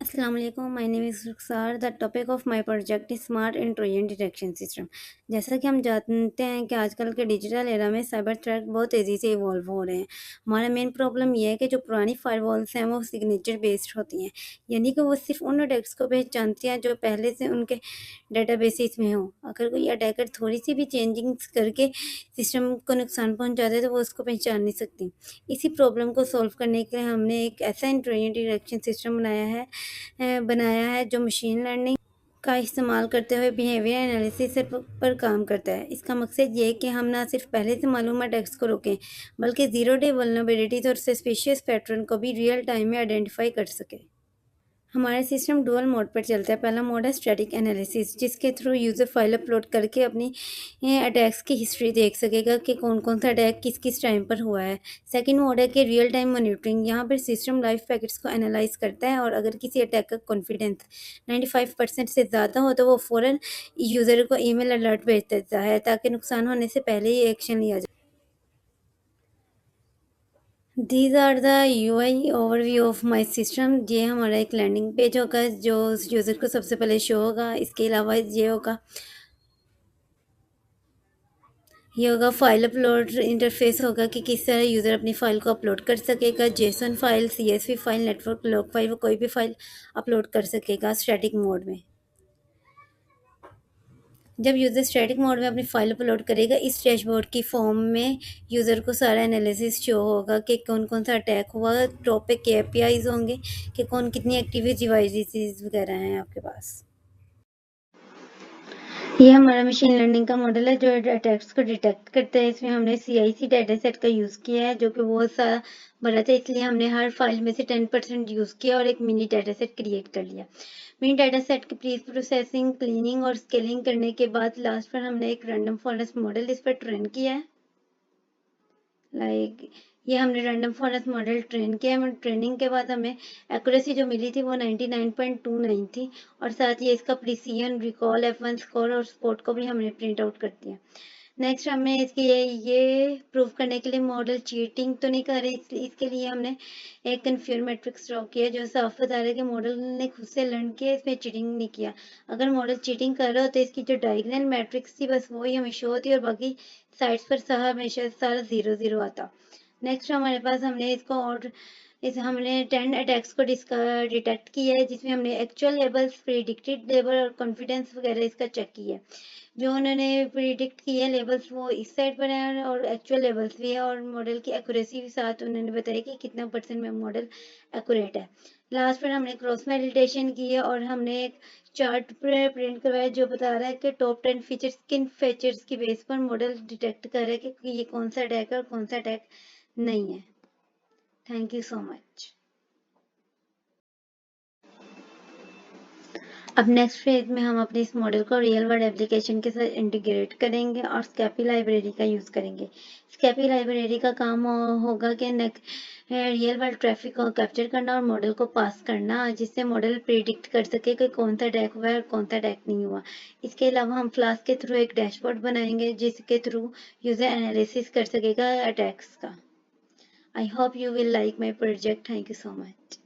अस्सलामुअलैकुम, my name is Rukhsar. The topic of my project is smart intrusion detection system. जैसा कि हम जानते हैं कि आजकल के डिजिटल एरा में साइबर थ्रेट बहुत तेज़ी से इवॉल्व हो रहे हैं। हमारा मेन प्रॉब्लम ये है कि जो पुरानी फायरवॉल्स हैं वो सिग्नेचर बेस्ड होती हैं, यानी कि वो सिर्फ उन अटैक्स को पहचानती हैं जो पहले से उनके डेटाबेसिस में हो। अगर कोई अटैकर थोड़ी सी भी चेंजिंग्स करके सिस्टम को नुकसान पहुंचा दे तो वो उसको पहचान नहीं सकती। इसी प्रॉब्लम को सॉल्व करने के लिए हमने एक ऐसा इंट्रूजन डिटेक्शन सिस्टम बनाया है जो मशीन लर्निंग का इस्तेमाल करते हुए बिहेवियर एनालिसिस पर काम करता है। इसका मकसद ये है कि हम ना सिर्फ पहले से मालूम अटैक्स को रोकें, बल्कि ज़ीरो डे वल्नरेबिलिटीज और सस्पिशियस पैटर्न को भी रियल टाइम में आइडेंटिफाई कर सके। हमारा सिस्टम डुअल मोड पर चलता है। पहला मोड है स्टैटिक एनालिसिस, जिसके थ्रू यूज़र फाइल अपलोड करके अपनी अटैक्स की हिस्ट्री देख सकेगा कि कौन कौन सा अटैक किस किस टाइम पर हुआ है। सेकंड मोड है कि रियल टाइम मॉनिटरिंग। यहाँ पर सिस्टम लाइव पैकेट्स को एनालाइज करता है और अगर किसी अटैक का कॉन्फिडेंस 95% से ज़्यादा हो तो वो फ़ौरन यूज़र को ईमेल अलर्ट भेज देता है ताकि नुकसान होने से पहले ही एक्शन लिया जाए। These are the UI overview of my system. ये हमारा एक लैंडिंग पेज होगा जो यूज़र को सबसे पहले शो होगा। इसके अलावा ये होगा फाइल अपलोड इंटरफेस होगा कि किस तरह यूज़र अपनी फ़ाइल को अपलोड कर सकेगा। JSON file, CSV file, network log file, वो कोई भी फाइल अपलोड कर सकेगा स्टैटिक मोड में। जब यूज़र स्टैटिक मोड में अपनी फ़ाइल अपलोड करेगा, इस डैशबोर्ड की फॉर्म में यूज़र को सारा एनालिसिस शो होगा कि कौन कौन सा अटैक हुआ। टॉप पे केपीआईज होंगे कि कौन कितनी एक्टिव डिवाइसेस वगैरह हैं आपके पास। ये हमारा मशीन लर्निंग का मॉडल है जो अटैक्स को डिटेक्ट करता है। इसमें हमने CIC डाटा सेट का यूज़ किया है जो कि बहुत सारा बड़ा था, इसलिए हमने हर फाइल में से 10% यूज़ किया और एक मिनी डाटा सेट क्रिएट कर लिया। मिनी डाटा सेट की प्री प्रोसेसिंग, क्लीनिंग और स्केलिंग करने के बाद लास्ट पर हमने एक रैंडम फॉरेस्ट मॉडल इस पर ट्रेन किया है। ये हमने रैंडम फॉरेस्ट मॉडल ट्रेन किया है। ट्रेनिंग के बाद हमें एक्यूरेसी जो मिली थी वो 99.29 थी और साथ ही इसका प्रिसीजन, रिकॉल, F1 स्कोर और स्पोर्ट को भी हमने प्रिंट आउट कर दिया। नेक्स्ट हमने इसके ये प्रूव करने के लिए मॉडल चीटिंग तो नहीं कर रही, इसलिए इसके लिए हमने एक कन्फ्यूजन मैट्रिक्स ड्रॉ किया जो साफ बता रहा है कि मॉडल ने खुद से लर्न किया, इसमें चीटिंग नहीं किया। अगर मॉडल चीटिंग कर रहा हो तो इसकी जो डायगोनल मैट्रिक्स थी बस वही हमें शो होती और बाकी साइड्स पर हमेशा सारा 0 0 आता। नेक्स्ट हमारे पास हमने इसको और हमने 10 अटैक्स को डिटेक्ट किया है जिसमें हमने एक्चुअल लेवल्स, प्रिडिक्टेड लेवल और कॉन्फिडेंस वगैरह इसका चेक किया है। जो उन्होंने प्रिडिक्ट किए लेवल्स वो इस साइड पर है और एक्चुअल लेवल्स भी है और मॉडल की एक्यूरेसी के साथ उन्होंने बताया कि कितना % में मॉडल एक्यूरेट है। लास्ट पर हमने क्रॉस वैलिडेशन की है और हमने एक चार्ट प्रिंट करवाया जो बता रहा है कि टॉप 10 फीचर्स किन फीचर्स की बेस पर मॉडल डिटेक्ट कर रहा है कि ये कौन सा अटैक है और कौन सा अटैक नहीं है। Thank you so much. अब नेक्स्ट फेज में हम अपने इस मॉडल को रियल वर्ल्ड एप्लीकेशन के साथ इंटीग्रेट करेंगे और स्कैपी लाइब्रेरी का यूज़ करेंगे। स्कैपी लाइब्रेरी का काम होगा कि रियल वर्ल्ड ट्रैफिक को कैप्चर करना और मॉडल को पास करना जिससे मॉडल प्रिडिक्ट कर सके कि कौन सा अटैक हुआ है और कौन सा अटैक नहीं हुआ। इसके अलावा हम फ्लास्क के थ्रू एक डैशबोर्ड बनाएंगे जिसके थ्रू यूज़र एनालिसिस कर सकेगा अटैक्स का। I hope you will like my project. Thank you so much.